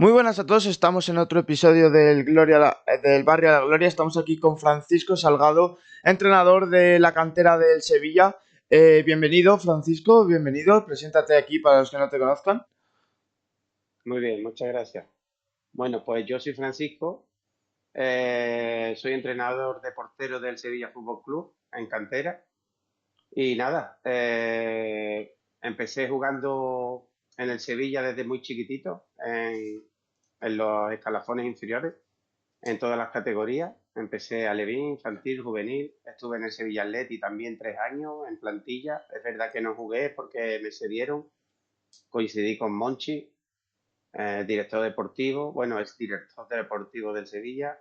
Muy buenas a todos, estamos en otro episodio del Barrio de la Gloria. Estamos aquí con Francisco Salgado, entrenador de la cantera del Sevilla. Bienvenido, Francisco, bienvenido. Preséntate aquí para los que no te conozcan. Muy bien, muchas gracias. Bueno, pues yo soy Francisco, soy entrenador de portero del Sevilla Fútbol Club en cantera y nada, empecé jugando en el Sevilla desde muy chiquitito, en los escalafones inferiores, en todas las categorías. Empecé alevín, infantil, juvenil, estuve en el Sevilla Athletic también 3 años en plantilla. Es verdad que no jugué porque me cedieron, coincidí con Monchi, director deportivo, bueno, es director deportivo del Sevilla.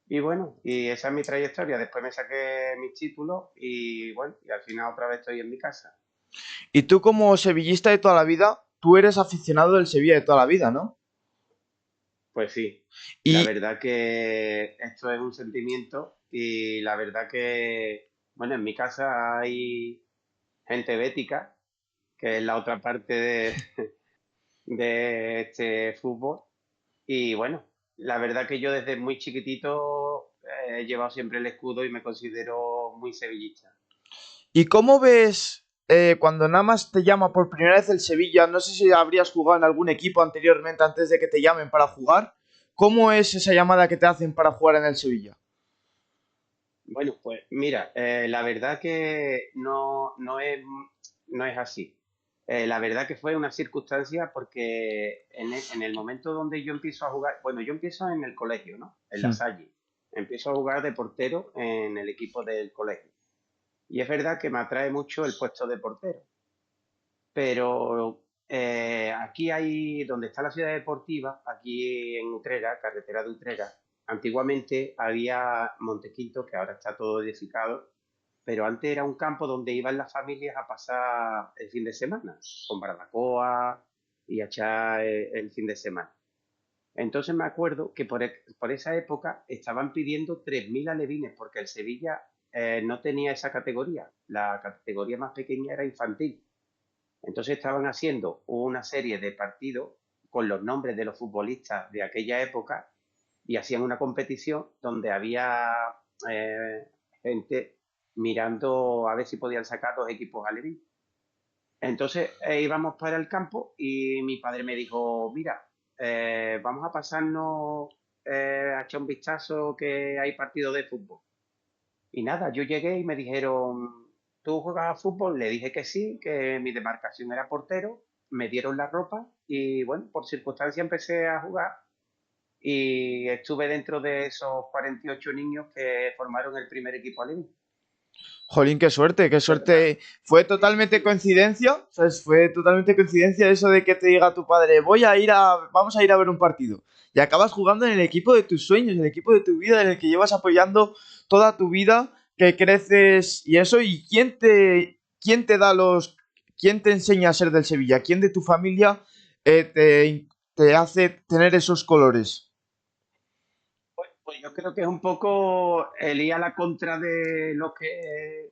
Y bueno, y esa es mi trayectoria. Después me saqué mis títulos y bueno, y al final otra vez estoy en mi casa. Y tú como sevillista de toda la vida, tú eres aficionado del Sevilla de toda la vida, ¿no? Pues sí, la Y verdad que esto es un sentimiento y la verdad que, bueno, en mi casa hay gente bética, que es la otra parte de este fútbol. Y bueno, la verdad que yo desde muy chiquitito he llevado siempre el escudo y me considero muy sevillista. ¿Y cómo ves cuando nada más te llama por primera vez el Sevilla? No sé si habrías jugado en algún equipo anteriormente antes de que te llamen para jugar. ¿Cómo es esa llamada que te hacen para jugar en el Sevilla? Bueno, pues mira, la verdad que no es así. La verdad que fue una circunstancia porque en el momento donde yo empiezo a jugar, bueno, yo empiezo en el colegio, ¿no? En la Hmm. Salle. Empiezo a jugar de portero en el equipo del colegio. Y es verdad que me atrae mucho el puesto de portero. Pero aquí hay, donde está la ciudad deportiva, aquí en Utrera, carretera de Utrera, antiguamente había Montequinto, que ahora está todo edificado, pero antes era un campo donde iban las familias a pasar el fin de semana, con barbacoa y a echar el fin de semana. Entonces me acuerdo que por esa época estaban pidiendo 3.000 alevines, porque el Sevilla no tenía esa categoría. La categoría más pequeña era infantil. Entonces estaban haciendo una serie de partidos con los nombres de los futbolistas de aquella época y hacían una competición donde había eh, gente mirando a ver si podían sacar dos equipos alevines. Entonces íbamos para el campo y mi padre me dijo, mira, vamos a pasarnos a echar un vistazo que hay partido de fútbol. Y nada, yo llegué y me dijeron, ¿tú juegas a fútbol? Le dije que sí, que mi demarcación era portero, me dieron la ropa y bueno, por circunstancia empecé a jugar y estuve dentro de esos 48 niños que formaron el primer equipo aleví. Jolín, qué suerte, qué suerte. Fue totalmente coincidencia, ¿sabes? Fue totalmente coincidencia eso de que te diga tu padre, vamos a ir a ver un partido. Y acabas jugando en el equipo de tus sueños, en el equipo de tu vida, en el que llevas apoyando toda tu vida, que creces y eso. ¿Y quién te enseña a ser del Sevilla? ¿Quién de tu familia te hace tener esos colores? Pues yo creo que es un poco el ir a la contra de lo que,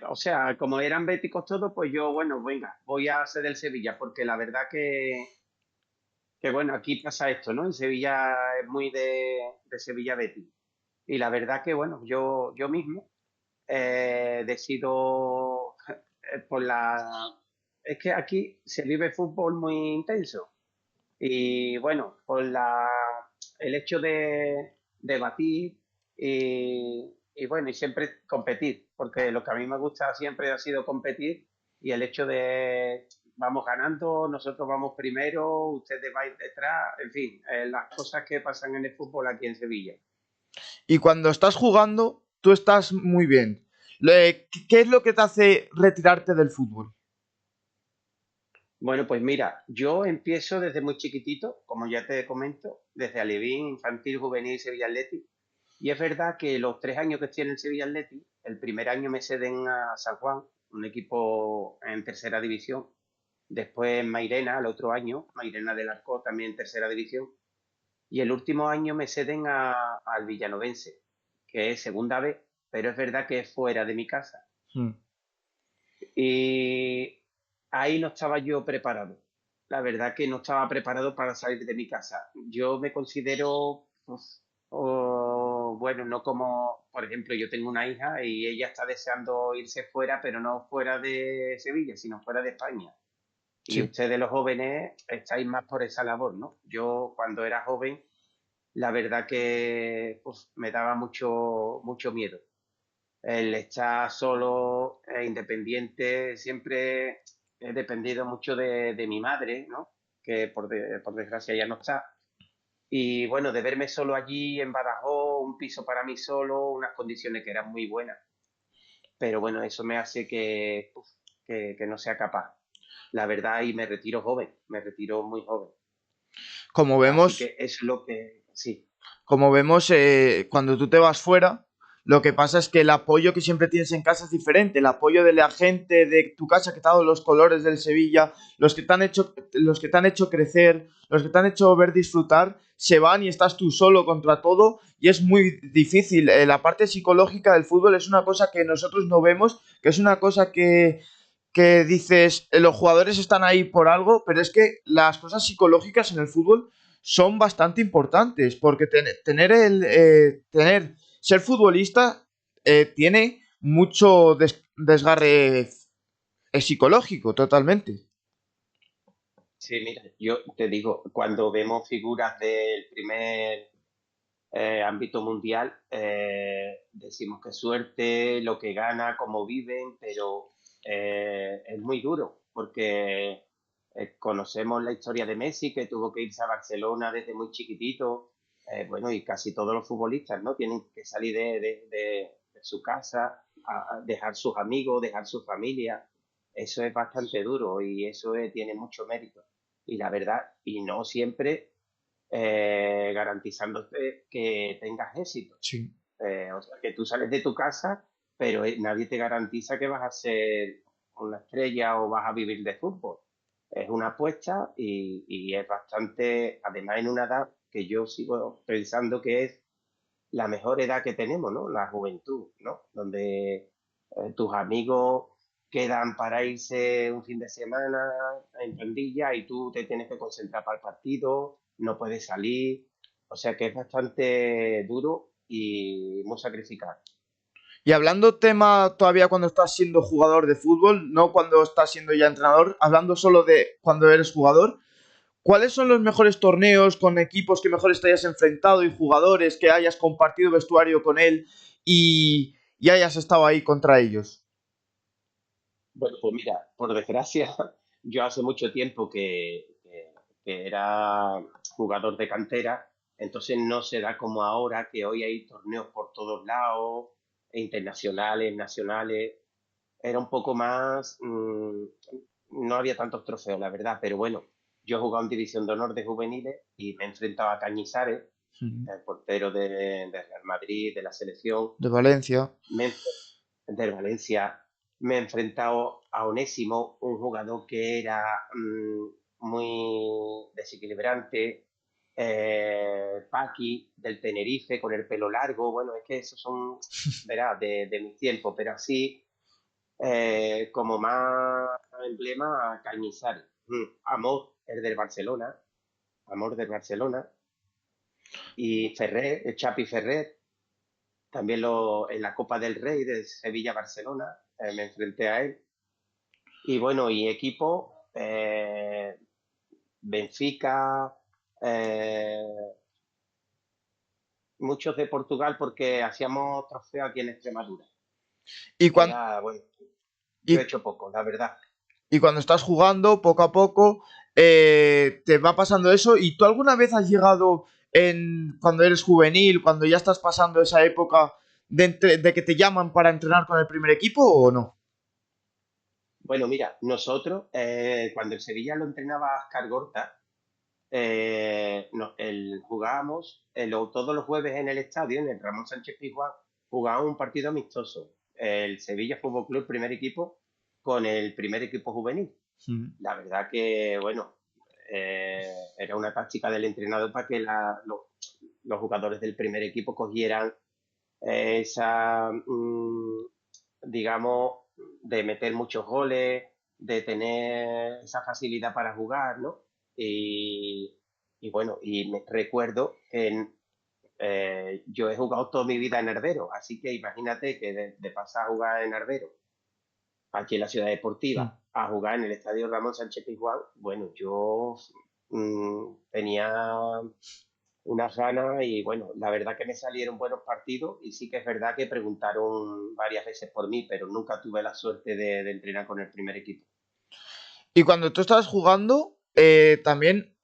o sea, como eran béticos todos, pues yo, bueno, venga, voy a ser del Sevilla, porque la verdad que bueno, aquí pasa esto, ¿no? En Sevilla es muy de Sevilla Betis. Y la verdad que, bueno, yo mismo decido por la... Es que aquí se vive fútbol muy intenso. Y bueno, el hecho de debatir y bueno, y siempre competir, porque lo que a mí me gusta siempre ha sido competir y el hecho de vamos ganando, nosotros vamos primero, ustedes vais detrás, en fin, las cosas que pasan en el fútbol aquí en Sevilla. Y cuando estás jugando, tú estás muy bien. ¿Qué es lo que te hace retirarte del fútbol? Bueno, pues mira, yo empiezo desde muy chiquitito, como ya te comento, desde alevín, infantil, juvenil, Sevilla Athletic. Y es verdad que los 3 años que estoy en el Sevilla Athletic, el primer año me ceden a San Juan, un equipo en tercera división. Después Mairena, el otro año, Mairena del Arco, también en tercera división. Y el último año me ceden al Villanovense, que es segunda vez, pero es verdad que es fuera de mi casa. Hmm. Y ahí no estaba yo preparado. la verdad que no estaba preparado para salir de mi casa. Yo me considero, pues, bueno, no como, por ejemplo, yo tengo una hija y ella está deseando irse fuera, pero no fuera de Sevilla, sino fuera de España. Y Sí. ustedes los jóvenes estáis más por esa labor, ¿no? Yo cuando era joven, la verdad que pues, me daba mucho miedo. El estar solo, independiente, siempre he dependido mucho de mi madre, ¿no? Que por desgracia ya no está. Y bueno, de verme solo allí en Badajoz, un piso para mí solo, unas condiciones que eran muy buenas. Pero bueno, eso me hace que no sea capaz. La verdad, y me retiro joven, me retiro muy joven. Como Así vemos, que es lo que, sí, cuando tú te vas fuera, lo que pasa es que el apoyo que siempre tienes en casa es diferente. El apoyo de la gente de tu casa que te ha dado los colores del Sevilla, los que te han hecho crecer, los que te han hecho ver disfrutar, se van y estás tú solo contra todo y es muy difícil. La parte psicológica del fútbol es una cosa que nosotros no vemos, que es una cosa que dices, los jugadores están ahí por algo, pero es que las cosas psicológicas en el fútbol son bastante importantes, porque ser futbolista tiene mucho desgarre psicológico, totalmente. sí, mira, yo te digo, cuando vemos figuras del primer ámbito mundial, decimos que suerte, lo que gana, cómo viven, pero es muy duro porque conocemos la historia de Messi, que tuvo que irse a Barcelona desde muy chiquitito, bueno, y casi todos los futbolistas, ¿no? Tienen que salir de su casa, a dejar sus amigos, dejar su familia. Eso es bastante duro y eso tiene mucho mérito. Y la verdad, y no siempre garantizándote que tengas éxito. Sí. O sea, que tú sales de tu casa, pero nadie te garantiza que vas a ser una estrella o vas a vivir de fútbol. Es una apuesta y es bastante, además en una edad que yo sigo pensando que es la mejor edad que tenemos, ¿no? La juventud, ¿no? Donde tus amigos quedan para irse un fin de semana en pandilla y tú te tienes que concentrar para el partido, no puedes salir, o sea que es bastante duro y muy sacrificado. Y hablando tema todavía cuando estás siendo jugador de fútbol, no cuando estás siendo ya entrenador, hablando solo de cuando eres jugador, ¿cuáles son los mejores torneos con equipos que mejor te hayas enfrentado y jugadores que hayas compartido vestuario con él y hayas estado ahí contra ellos? Bueno, pues mira, por desgracia, yo hace mucho tiempo que era jugador de cantera, entonces no se da como ahora, que hoy hay torneos por todos lados, internacionales, nacionales. Era un poco más, no había tantos trofeos, la verdad, pero bueno, yo he jugado en División de Honor de juveniles y me he enfrentado a Cañizares, el portero de Real Madrid, de la selección, De Valencia. me, he del Valencia, me he enfrentado a Onésimo, un jugador que era muy desequilibrante, Paqui del Tenerife con el pelo largo, bueno, es que esos son, verás, de mi tiempo, pero así como más emblema Cañizares. Amor, el del Barcelona, Amor del Barcelona, y Ferrer, el Chapi Ferrer, también en la Copa del Rey de Sevilla-Barcelona, me enfrenté a él. Y bueno, y equipo, Benfica, eh, muchos de Portugal porque hacíamos trofeo aquí en Extremadura. Y cuando, Era, bueno, yo he y, hecho poco, la verdad. y cuando estás jugando, poco a poco, te va pasando eso. ¿Y tú alguna vez has llegado cuando eres juvenil, cuando ya estás pasando esa época de que te llaman para entrenar con el primer equipo o no? Bueno, mira, nosotros, cuando el Sevilla lo entrenaba Ascar Gorta, jugábamos todos los jueves en el estadio, en el Ramón Sánchez Pizjuán, jugábamos un partido amistoso. El Sevilla Fútbol Club, primer equipo, con el primer equipo juvenil. Mm. La verdad que, bueno, era una táctica del entrenador para que los jugadores del primer equipo cogieran esa, digamos, de meter muchos goles, de tener esa facilidad para jugar, ¿no? Y, y bueno, y me recuerdo que yo he jugado toda mi vida en Herbero, así que imagínate que de pasar a jugar en Herbero, aquí en la ciudad Mm. deportiva, a jugar en el estadio Ramón Sánchez Pizjuán, bueno, yo tenía unas ganas y bueno, la verdad que me salieron buenos partidos y sí que es verdad que preguntaron varias veces por mí, pero nunca tuve la suerte de entrenar con el primer equipo. Y cuando tú estabas jugando, también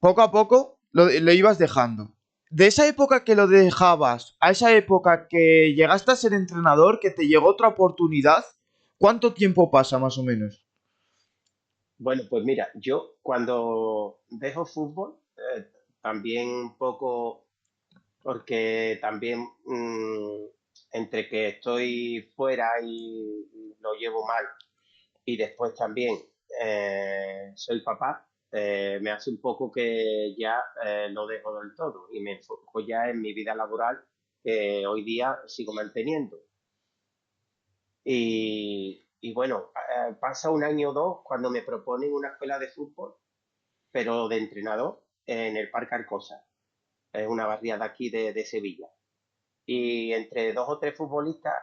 poco a poco lo ibas dejando. De esa época que lo dejabas a esa época que llegaste a ser entrenador, que te llegó otra oportunidad, ¿cuánto tiempo pasa más o menos? Bueno, pues mira, yo cuando dejo fútbol, también un poco porque también entre que estoy fuera y lo llevo mal y después también soy papá, me hace un poco que ya lo dejo del todo y me enfoco ya en mi vida laboral que hoy día sigo manteniendo. Y bueno, pasa un año o dos cuando me proponen una escuela de fútbol, pero de entrenador en el Parque Arcosa. Es una barriada aquí de Sevilla. Y entre dos o tres futbolistas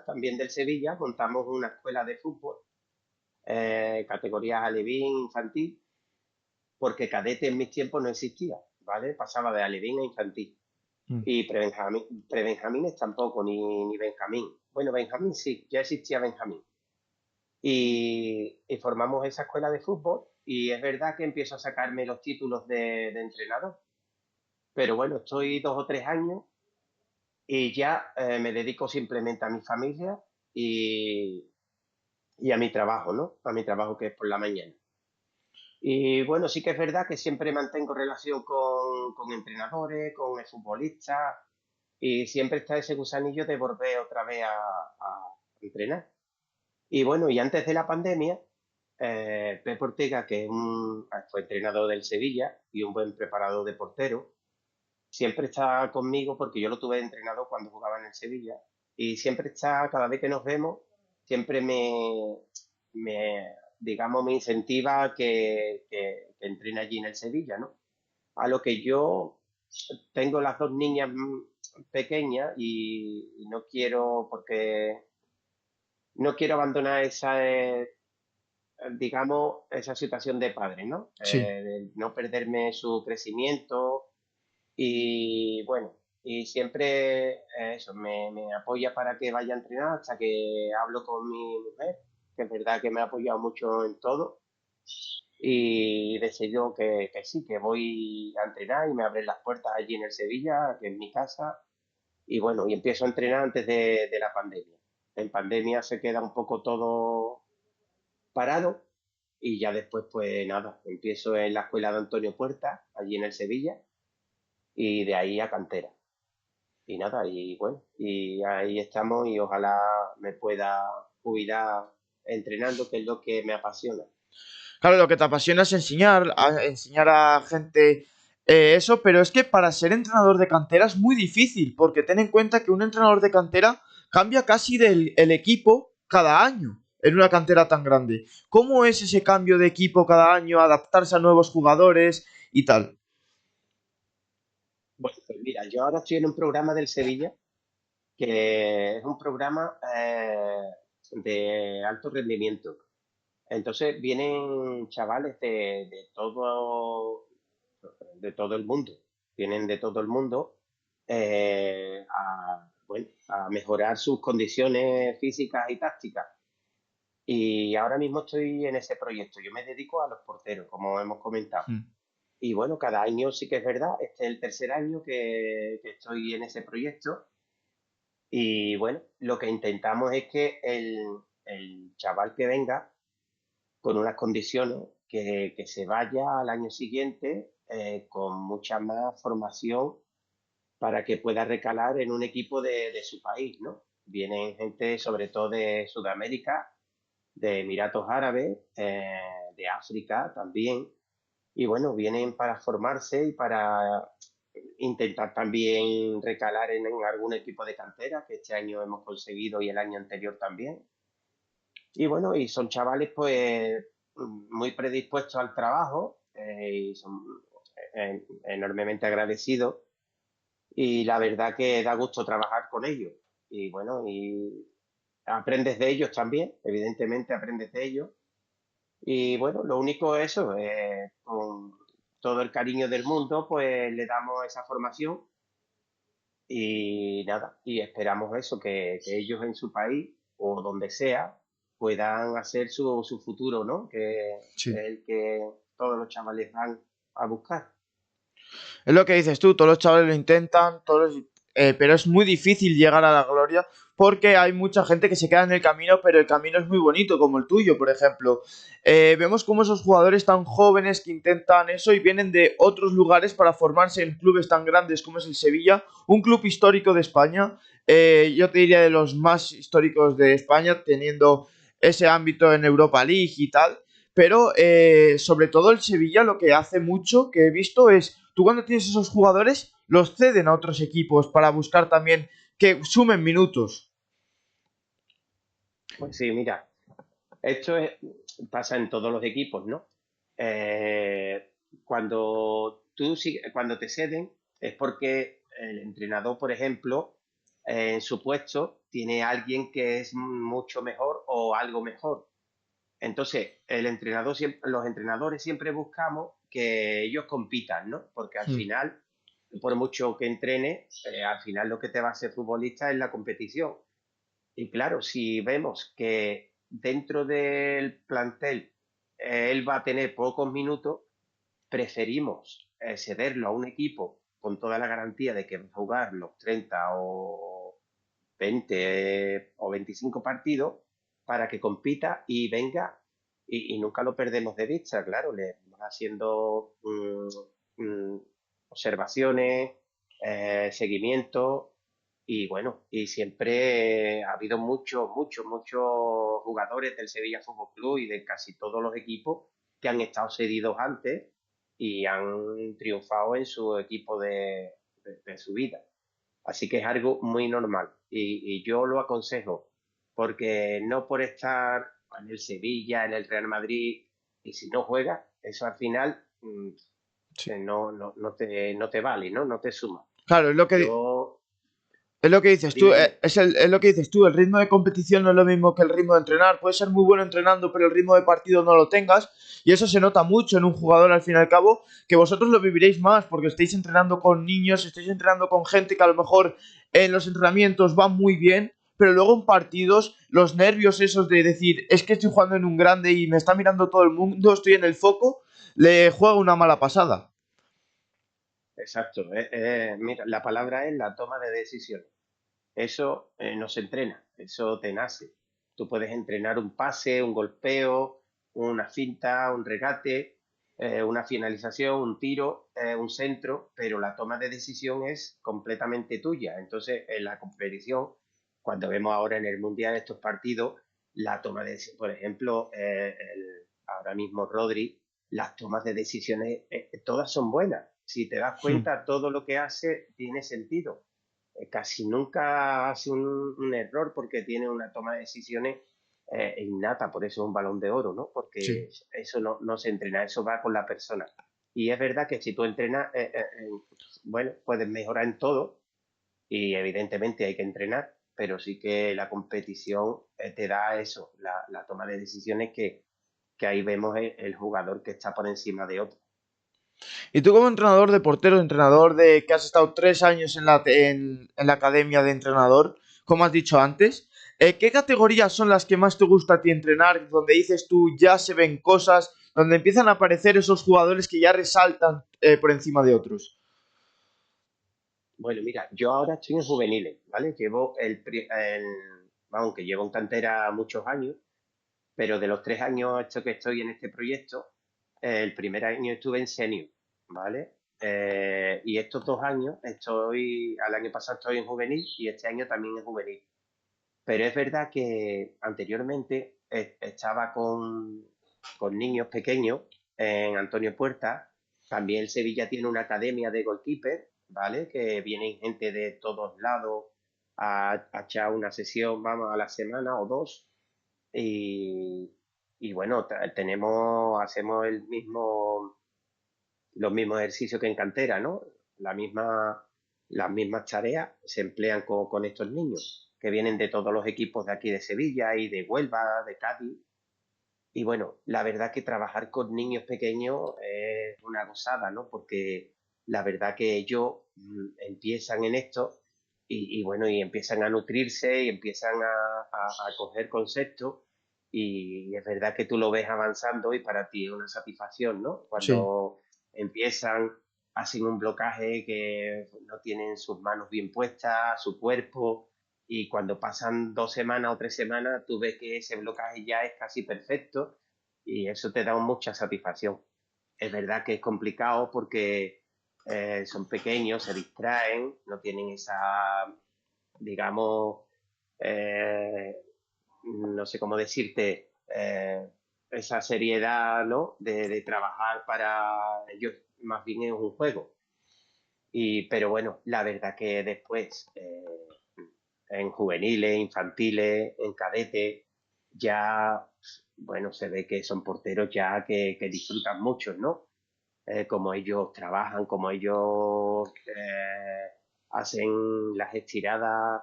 también del Sevilla, montamos una escuela de fútbol, categorías alevín, infantil, porque cadete en mis tiempos no existía, ¿vale? Pasaba de alevín a infantil. Mm. Y prebenjamines tampoco, ni Benjamín. Bueno, Benjamín sí, ya existía Benjamín. Y formamos esa escuela de fútbol y es verdad que empiezo a sacarme los títulos de entrenador. Pero bueno, estoy 2 o 3 años y ya me dedico simplemente a mi familia y, y a mi trabajo, ¿no? A mi trabajo que es por la mañana. Y bueno, sí que es verdad que siempre mantengo relación con entrenadores, con futbolistas y siempre está ese gusanillo de volver otra vez a entrenar. Y bueno, y antes de la pandemia, Pep Ortega, que fue entrenador del Sevilla y un buen preparador de portero, siempre está conmigo porque yo lo tuve entrenado cuando jugaba en el Sevilla y siempre está, cada vez que nos vemos, siempre digamos, me incentiva a que entrene allí en el Sevilla, ¿no? A lo que yo tengo las dos niñas pequeñas y no quiero, porque no quiero abandonar esa, digamos, esa situación de padre, ¿no? Sí. De no perderme su crecimiento y bueno, y siempre eso, me apoya para que vaya a entrenar hasta que hablo con mi mujer, que es verdad que me ha apoyado mucho en todo y decidió que sí, que voy a entrenar y me abren las puertas allí en el Sevilla, que es mi casa, y bueno, y empiezo a entrenar antes de la pandemia. En pandemia se queda un poco todo parado y ya después pues nada, empiezo en la escuela de Antonio Puerta, allí en el Sevilla, y de ahí a cantera. Y nada, y bueno, y ahí estamos y ojalá me pueda jubilar entrenando, que es lo que me apasiona. Claro, lo que te apasiona es enseñar a gente eso, pero es que para ser entrenador de cantera es muy difícil, porque ten en cuenta que un entrenador de cantera cambia casi del el equipo cada año en una cantera tan grande. ¿Cómo es ese cambio de equipo cada año, adaptarse a nuevos jugadores y tal? Bueno, pues mira, yo ahora estoy en un programa del Sevilla, que es un programa de alto rendimiento. Entonces vienen chavales de todo el mundo, vienen de todo el mundo bueno, a mejorar sus condiciones físicas y tácticas. Y ahora mismo estoy en ese proyecto. Yo me dedico a los porteros, como hemos comentado. Mm. Y bueno, cada año sí que es verdad. Este es el tercer año que estoy en ese proyecto. Y bueno, lo que intentamos es que el chaval que venga con unas condiciones que se vaya al año siguiente con mucha más formación para que pueda recalar en un equipo de su país, ¿no? Vienen gente sobre todo de Sudamérica, de Emiratos Árabes, de África también, y bueno, vienen para formarse y para intentar también recalar en algún equipo de cantera, que este año hemos conseguido y el año anterior también. Y bueno, y son chavales pues muy predispuestos al trabajo y son enormemente agradecidos y la verdad que da gusto trabajar con ellos. Y bueno, y aprendes de ellos también, evidentemente aprendes de ellos. Y bueno, lo único es eso, con todo el cariño del mundo, pues le damos esa formación y nada, y esperamos eso, que ellos en su país o donde sea puedan hacer su futuro, ¿no? Que es Sí. el que todos los chavales van a buscar. Es lo que dices tú, todos los chavales lo intentan, pero es muy difícil llegar a la gloria porque hay mucha gente que se queda en el camino, pero el camino es muy bonito, como el tuyo, por ejemplo. Vemos como esos jugadores tan jóvenes que intentan eso y vienen de otros lugares para formarse en clubes tan grandes como es el Sevilla, un club histórico de España. Yo te diría de los más históricos de España, teniendo ese ámbito en Europa League y tal. Pero sobre todo el Sevilla lo que hace mucho que he visto es, tú cuando tienes esos jugadores, los ceden a otros equipos para buscar también que sumen minutos. Pues sí, mira, pasa en todos los equipos, ¿no? Cuando te ceden es porque el entrenador, por ejemplo, en su puesto tiene alguien que es mucho mejor o algo mejor. Entonces, los entrenadores siempre buscamos que ellos compitan, ¿no? Porque al Hmm. final, por mucho que entrene, al final lo que te va a hacer futbolista es la competición. Y claro, si vemos que dentro del plantel él va a tener pocos minutos, preferimos cederlo a un equipo con toda la garantía de que va a jugar los 30 o 20 o 25 partidos para que compita y venga y nunca lo perdemos de vista, claro, le vamos haciendo observaciones, seguimiento y bueno, y siempre ha habido muchos jugadores del Sevilla Fútbol Club y de casi todos los equipos que han estado cedidos antes y han triunfado en su equipo de su vida. Así que es algo muy normal y yo lo aconsejo porque no por estar en el Sevilla, en el Real Madrid y si no juegas, eso al final Sí. no te vale, ¿no? No te suma. Claro, Yo, es lo que dices tú, dime, dime. es lo que dices tú, el ritmo de competición no es lo mismo que el ritmo de entrenar. Puedes ser muy bueno entrenando, pero el ritmo de partido no lo tengas. Y eso se nota mucho en un jugador al fin y al cabo, que vosotros lo viviréis más porque estáis entrenando con niños, estáis entrenando con gente que a lo mejor en los entrenamientos va muy bien, pero luego en partidos, los nervios esos de decir, es que estoy jugando en un grande y me está mirando todo el mundo, estoy en el foco, le juega una mala pasada. Exacto. Mira, la palabra es la toma de decisiones. Eso no se entrena, eso te nace. Tú puedes entrenar un pase, un golpeo, una finta, un regate, una finalización, un tiro, un centro, pero la toma de decisión es completamente tuya. Entonces, en la competición, cuando vemos ahora en el Mundial estos partidos, la toma de decisión, por ejemplo, ahora mismo Rodri, las tomas de decisiones, todas son buenas. Si te das Hmm. cuenta, todo lo que hace tiene sentido casi nunca hace un error porque tiene una toma de decisiones innata, por eso es un balón de oro, ¿no? Porque Sí. eso no se entrena, eso va con la persona. Y es verdad que si tú entrenas, bueno, puedes mejorar en todo y evidentemente hay que entrenar, pero sí que la competición te da eso, la toma de decisiones que ahí vemos el jugador que está por encima de otro. Y tú como entrenador de portero, entrenador de que has estado 3 años en la academia de entrenador, como has dicho antes, ¿qué categorías son las que más te gusta a ti entrenar? Donde dices tú ya se ven cosas, donde empiezan a aparecer esos jugadores que ya resaltan por encima de otros. Bueno, mira, yo ahora estoy en juveniles, ¿vale? Vamos, que llevo en cantera muchos años, pero de los 3 años que estoy en este proyecto, el primer año estuve en senior, ¿vale? Y estos 2 años al año pasado estoy en juvenil y este año también en juvenil. Pero es verdad que anteriormente estaba con niños pequeños en Antonio Puerta. También el Sevilla tiene una academia de goalkeeper, ¿vale? Que vienen gente de todos lados a echar una sesión, vamos, a la semana o dos. y, y bueno, hacemos los mismos ejercicios que en cantera, ¿no? La misma, las mismas tareas se emplean con estos niños que vienen de todos los equipos de aquí de Sevilla y de Huelva, de Cádiz. Y bueno, la verdad que trabajar con niños pequeños es una gozada, ¿no? Porque la verdad que ellos empiezan en esto y bueno, y empiezan a nutrirse y empiezan a coger conceptos y es verdad que tú lo ves avanzando y para ti es una satisfacción, ¿no? Sí. Cuando empiezan, hacen un blocaje que no tienen sus manos bien puestas, su cuerpo, y cuando pasan 2 semanas o 3 semanas, tú ves que ese blocaje ya es casi perfecto y eso te da mucha satisfacción. Es verdad que es complicado porque son pequeños, se distraen, no tienen esa, digamos, eh, no sé cómo decirte, esa seriedad, ¿no? De trabajar para ellos, más bien es un juego. Pero bueno, la verdad que después, en juveniles, infantiles, en cadetes, ya, bueno, se ve que son porteros ya que disfrutan mucho, ¿no? Como ellos trabajan, como ellos hacen las estiradas,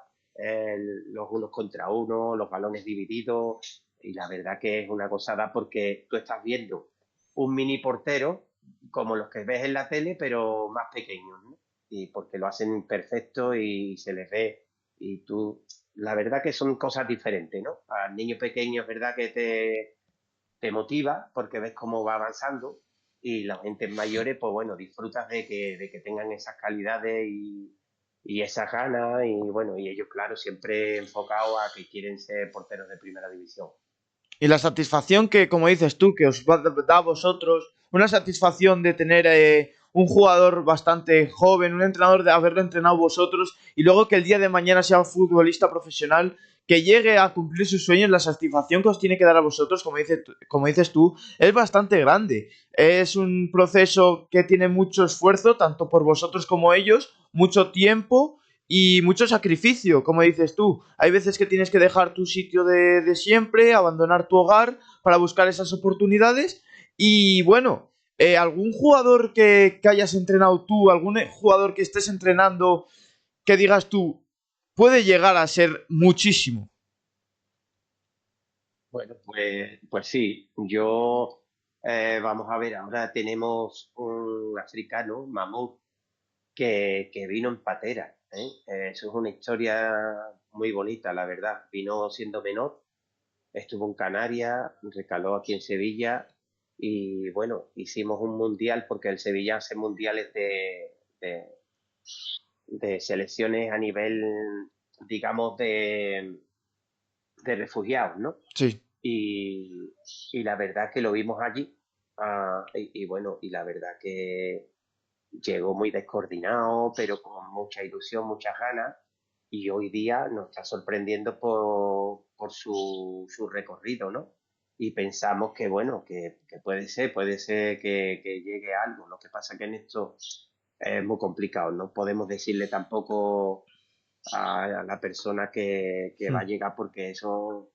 los unos contra uno, los balones divididos, y la verdad que es una gozada porque tú estás viendo un mini portero como los que ves en la tele, pero más pequeños, ¿no? Y porque lo hacen perfecto y se les ve, y tú, la verdad que son cosas diferentes, ¿no? Al niño pequeño es verdad que te motiva porque ves cómo va avanzando y las gentes mayores, pues bueno, disfrutas de que tengan esas calidades y esas ganas y bueno, y ellos, claro, siempre enfocados a que quieren ser porteros de primera división. Y la satisfacción que, como dices tú, que os da a vosotros, una satisfacción de tener un jugador bastante joven, un entrenador de haberlo entrenado vosotros y luego que el día de mañana sea un futbolista profesional que llegue a cumplir sus sueños, la satisfacción que os tiene que dar a vosotros, como dices tú, es bastante grande. Es un proceso que tiene mucho esfuerzo, tanto por vosotros como ellos, mucho tiempo y mucho sacrificio, como dices tú. Hay veces que tienes que dejar tu sitio de siempre, abandonar tu hogar para buscar esas oportunidades. Y bueno, algún jugador que hayas entrenado tú, algún jugador que estés entrenando, que digas tú, puede llegar a ser muchísimo. Bueno, pues sí, vamos a ver, ahora tenemos un africano, Mamut, que vino en patera, ¿eh? Eso es una historia muy bonita, la verdad. Vino siendo menor, estuvo en Canarias, recaló aquí en Sevilla y bueno, hicimos un mundial porque el Sevilla hace mundiales de selecciones a nivel, digamos, de refugiados, ¿no? Sí. Y, y la verdad que lo vimos allí, y bueno, y la verdad que llegó muy descoordinado, pero con mucha ilusión, muchas ganas, y hoy día nos está sorprendiendo por su recorrido, ¿no? Y pensamos que, bueno, que puede ser que llegue a algo. Lo que pasa que en esto es muy complicado, no podemos decirle tampoco a la persona que va a Mm. llegar porque eso,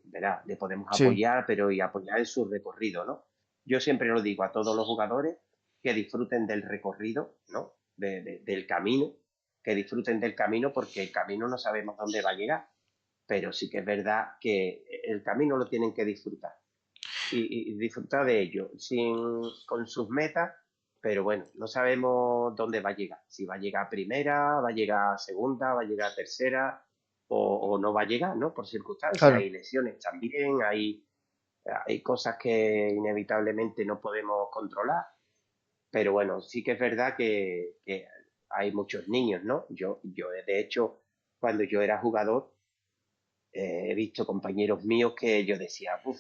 verá, le podemos Sí. apoyar, pero y apoyar en su recorrido, ¿no? Yo siempre lo digo a todos los jugadores que disfruten del recorrido, ¿no? Del camino, que disfruten del camino porque el camino no sabemos dónde va a llegar, pero sí que es verdad que el camino lo tienen que disfrutar y disfrutar de ello, con sus metas, pero bueno, no sabemos dónde va a llegar. Si va a llegar a primera, va a llegar a segunda, va a llegar a tercera o no va a llegar, ¿no? Por circunstancias, Claro. hay lesiones también, hay cosas que inevitablemente no podemos controlar, pero bueno, sí que es verdad que hay muchos niños, ¿no? Yo de hecho, cuando yo era jugador, he visto compañeros míos que yo decía, uff,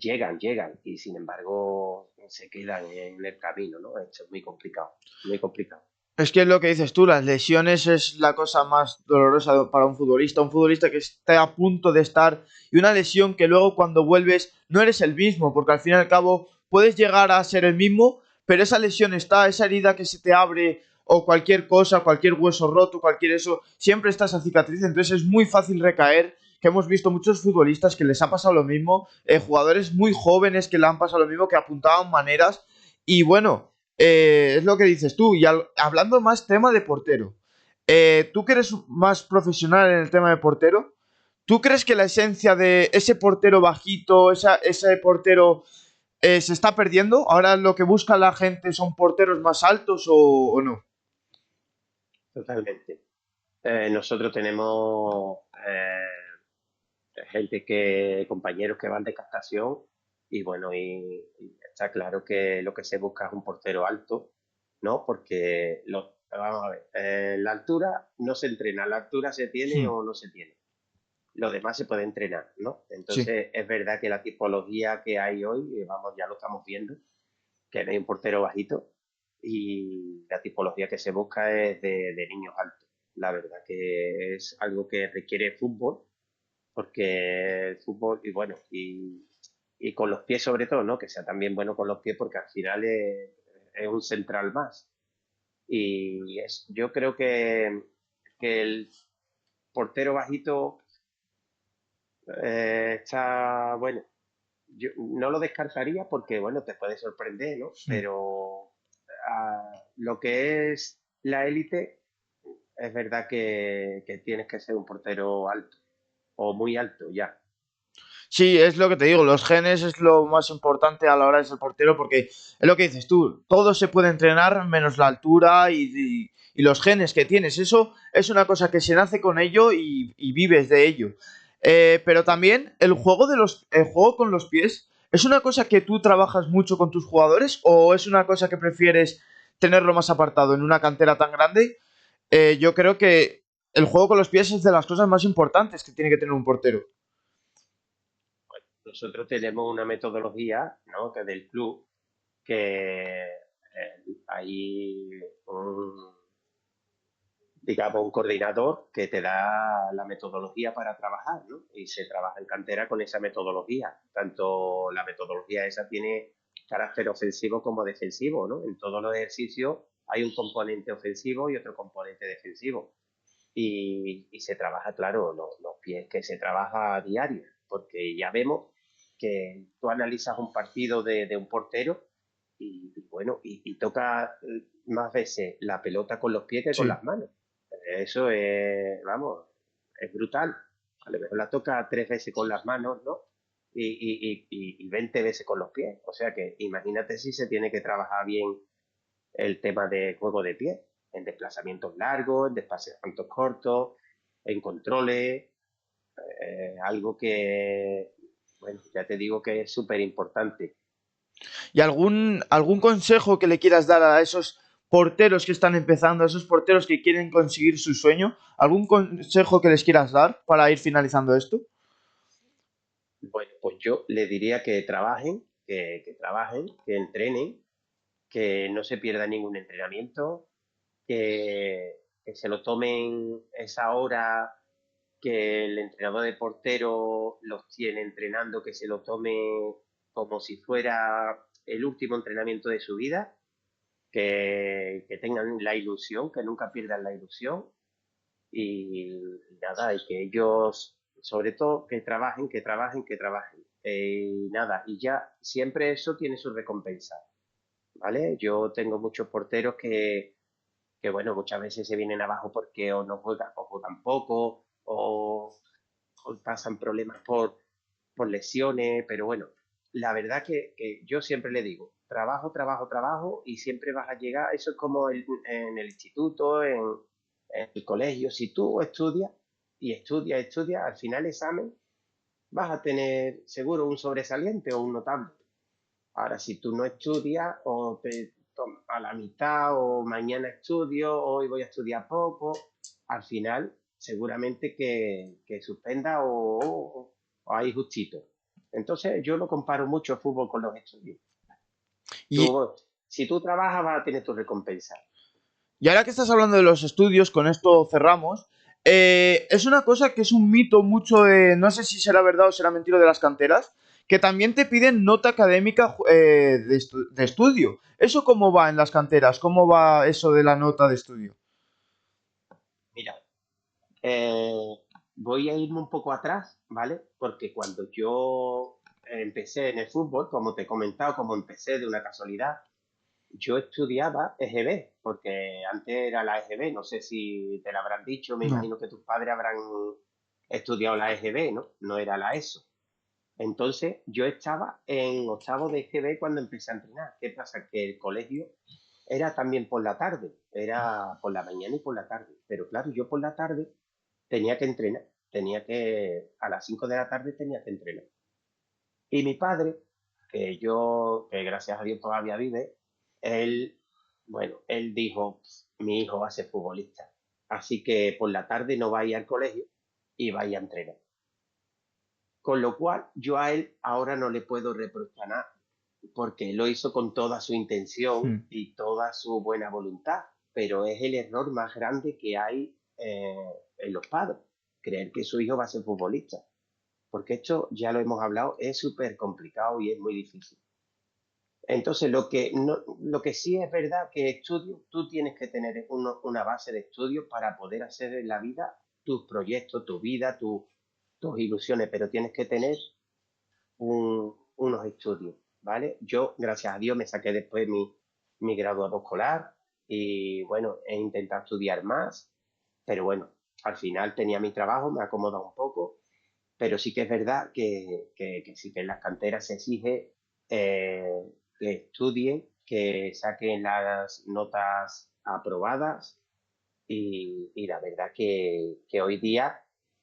llegan y sin embargo se quedan en el camino, ¿no? Esto es muy complicado, muy complicado. Es que es lo que dices tú, las lesiones es la cosa más dolorosa para un futbolista que está a punto de estar y una lesión que luego cuando vuelves no eres el mismo, porque al fin y al cabo puedes llegar a ser el mismo, pero esa lesión está, esa herida que se te abre o cualquier cosa, cualquier hueso roto, cualquier eso, siempre está esa cicatriz, entonces es muy fácil recaer que hemos visto muchos futbolistas que les ha pasado lo mismo, jugadores muy jóvenes que le han pasado lo mismo, que apuntaban maneras. Y bueno, es lo que dices tú. Y hablando más tema de portero, tú que eres más profesional en el tema de portero, ¿tú crees que la esencia de ese portero bajito, ese portero se está perdiendo? ¿Ahora lo que busca la gente son porteros más altos o no? Totalmente. Nosotros tenemos compañeros que van de captación y bueno, y está claro que lo que se busca es un portero alto, ¿no? Porque vamos a ver, la altura no se entrena, la altura se tiene Hmm, o no se tiene. Lo demás se puede entrenar, ¿no? sí, Entonces es verdad que la tipología que hay hoy, vamos, ya lo estamos viendo, que no hay un portero bajito y la tipología que se busca es de niños altos. La verdad que es algo que requiere fútbol, porque el fútbol, y bueno, y con los pies sobre todo, ¿no? Que sea también bueno con los pies, porque al final es un central más. Yo creo que el portero bajito está, bueno, yo no lo descartaría porque, bueno, te puede sorprender, ¿no? hmm. Pero lo que es la élite, es verdad que tienes que ser un portero alto o muy alto ya. Sí, es lo que te digo, los genes es lo más importante a la hora de ser portero porque es lo que dices tú, todo se puede entrenar menos la altura y los genes que tienes, eso es una cosa que se nace con ello y vives de ello. Pero también el juego con los pies, ¿es una cosa que tú trabajas mucho con tus jugadores o es una cosa que prefieres tenerlo más apartado en una cantera tan grande? Yo creo que el juego con los pies es de las cosas más importantes que tiene que tener un portero. Nosotros tenemos una metodología, ¿no? Que del club, que hay un, digamos, un coordinador que te da la metodología para trabajar, ¿no? Y se trabaja en cantera con esa metodología. Tanto la metodología esa tiene carácter ofensivo como defensivo, ¿no? En todos los ejercicios hay un componente ofensivo y otro componente defensivo. Y se trabaja, claro, los pies que se trabaja a diario, porque ya vemos que tú analizas un partido de un portero bueno, y toca más veces la pelota con los pies que con Sí. las manos. Eso es, vamos, es brutal. A lo mejor la toca 3 veces con las manos, ¿no? Y 20 veces con los pies. O sea que imagínate si se tiene que trabajar bien el tema de juego de pie, en desplazamientos largos, en desplazamientos cortos, en controles, algo que, bueno, ya te digo que es súper importante. ¿Y algún consejo que le quieras dar a esos porteros que están empezando, a esos porteros que quieren conseguir su sueño? ¿Algún consejo que les quieras dar para ir finalizando esto? Bueno, pues yo le diría que trabajen, que trabajen, que entrenen, que no se pierda ningún entrenamiento, que se lo tomen esa hora que el entrenador de portero los tiene entrenando, que se lo tome como si fuera el último entrenamiento de su vida, que tengan la ilusión, que nunca pierdan la ilusión y nada, y que ellos, sobre todo, que trabajen, que trabajen, que trabajen. Y nada, y ya siempre eso tiene su recompensa, ¿vale? Yo tengo muchos porteros que bueno, muchas veces se vienen abajo porque o juegan poco, o pasan problemas por lesiones, pero bueno, la verdad que yo siempre le digo, trabajo, trabajo, trabajo y siempre vas a llegar, eso es como en el instituto, en el colegio, si tú estudias y estudias, estudias, al final del examen vas a tener seguro un sobresaliente o un notable. Ahora, si tú no estudias o te a la mitad o mañana estudio, hoy voy a estudiar poco, al final seguramente que suspenda o hay justito. Entonces yo lo comparo mucho el fútbol con los estudios. Y, Tú, si tú trabajas vas a tener tu recompensa. y ahora que estás hablando de los estudios, con esto cerramos. Es una cosa que es un mito mucho de, no sé si será verdad o será mentira de las canteras, que también te piden nota académica de estudio. ¿Eso cómo va en las canteras? ¿Cómo va eso de la nota de estudio? Mira, eh, voy a irme un poco atrás, ¿vale? Porque cuando yo empecé en el fútbol, como te he comentado, como empecé de una casualidad, yo estudiaba EGB, porque antes era la EGB, no sé si te lo habrán dicho, me No. imagino que tus padres habrán estudiado la EGB, ¿no? No era la ESO. Entonces, yo estaba en octavo de EGB cuando empecé a entrenar. ¿Qué pasa? Que el colegio era también por la tarde, era por la mañana y por la tarde. Pero claro, yo por la tarde tenía que entrenar, a las 5 de la tarde tenía que entrenar. Y mi padre, que gracias a Dios todavía vive, él, bueno, él dijo, mi hijo va a ser futbolista. Así que por la tarde no va a ir al colegio y va a ir a entrenar. Con lo cual, yo a él ahora no le puedo reprochar nada, porque lo hizo con toda su intención Mm. y toda su buena voluntad, pero es el error más grande que hay en los padres, creer que su hijo va a ser futbolista, porque esto ya lo hemos hablado, es súper complicado y es muy difícil. Entonces, lo que sí es verdad que estudio, tú tienes que tener una base de estudios para poder hacer en la vida tus proyectos, tu vida, tus ilusiones, pero tienes que tener unos estudios, ¿vale? Yo, gracias a Dios, me saqué después mi graduado escolar y bueno, he intentado estudiar más, pero bueno, al final tenía mi trabajo, me ha acomodado un poco, pero sí que es verdad que sí que en las canteras se exige que estudien, que saquen las notas aprobadas y la verdad que hoy día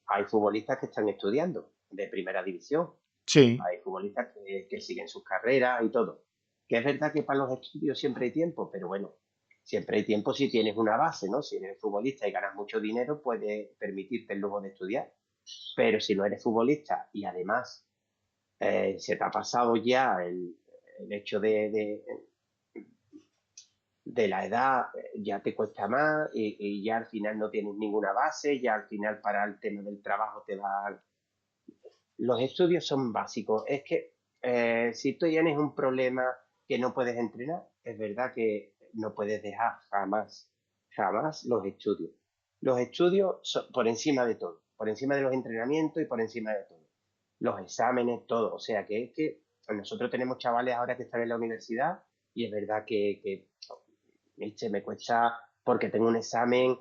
hay futbolistas que están estudiando de primera división, Sí. hay futbolistas que siguen sus carreras y todo. Que es verdad que para los estudios siempre hay tiempo, pero bueno, siempre hay tiempo si tienes una base, ¿no? Si eres futbolista y ganas mucho dinero, puedes permitirte el lujo de estudiar. Pero si no eres futbolista y además se te ha pasado ya el hecho de la edad, ya te cuesta más y ya al final no tienes ninguna base, ya al final para el tema del trabajo te va. Los estudios son básicos. Es que si tú tienes un problema que no puedes entrenar, es verdad que no puedes dejar jamás, jamás los estudios. Los estudios son por encima de todo, por encima de los entrenamientos y por encima de todo. Los exámenes, todo. O sea que es que nosotros tenemos chavales ahora que están en la universidad y es verdad que me cuesta porque tengo un examen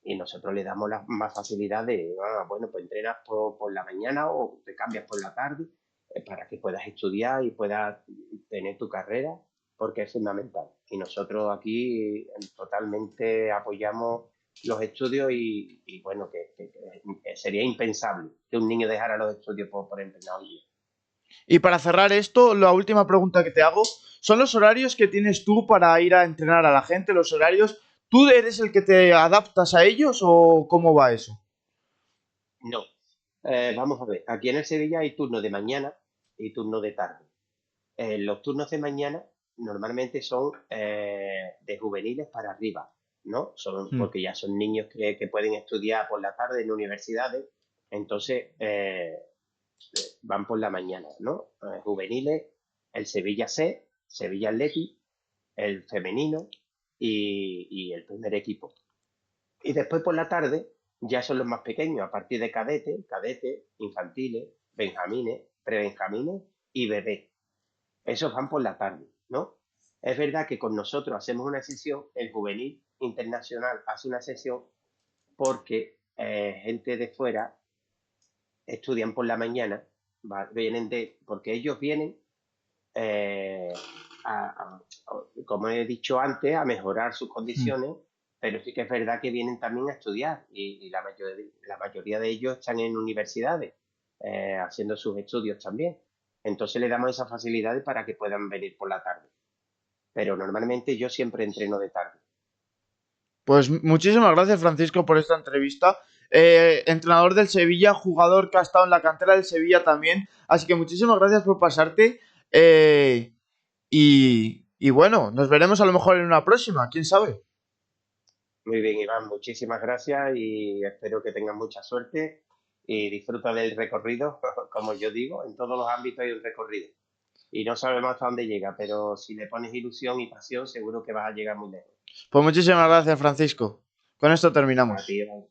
y nosotros le damos la más facilidad de, bueno, pues entrenas por la mañana o te cambias por la tarde para que puedas estudiar y puedas tener tu carrera, porque es fundamental. Y nosotros aquí totalmente apoyamos los estudios y bueno, que sería impensable que un niño dejara los estudios por entrenar hoy día. Y para cerrar esto, la última pregunta que te hago, ¿son los horarios que tienes tú para ir a entrenar a la gente? ¿Los horarios? ¿Tú eres el que te adaptas a ellos o cómo va eso? No, vamos a ver, aquí en el Sevilla hay turno de mañana y turno de tarde. Los turnos de mañana normalmente son de juveniles para arriba, ¿no? Son, Mm. porque ya son niños que pueden estudiar por la tarde en universidades, entonces van por la mañana, ¿no? Juveniles, el Sevilla C, Sevilla Athletic, el femenino y el primer equipo. Y después por la tarde ya son los más pequeños, a partir de cadete, infantiles, benjamines, prebenjamines y bebés. Esos van por la tarde, ¿no? Es verdad que con nosotros hacemos una sesión, el juvenil internacional hace una sesión porque gente de fuera estudian por la mañana, porque ellos vienen, eh, como he dicho antes, a mejorar sus Mm. condiciones, pero sí que es verdad que vienen también a estudiar y la mayoría de ellos están en universidades haciendo sus estudios también. Entonces le damos esas facilidades para que puedan venir por la tarde. Pero normalmente yo siempre entreno de tarde. Pues muchísimas gracias, Francisco, por esta entrevista. Entrenador del Sevilla, jugador que ha estado en la cantera del Sevilla también. Así que muchísimas gracias por pasarte. Y bueno, nos veremos a lo mejor en una próxima, quién sabe. Muy bien, Iván, muchísimas gracias y espero que tengas mucha suerte y disfruta del recorrido, como yo digo, en todos los ámbitos hay un recorrido. Y no sabemos hasta dónde llega, pero si le pones ilusión y pasión, seguro que vas a llegar muy lejos. Pues muchísimas gracias, Francisco. Con esto A ti, terminamos. Iván.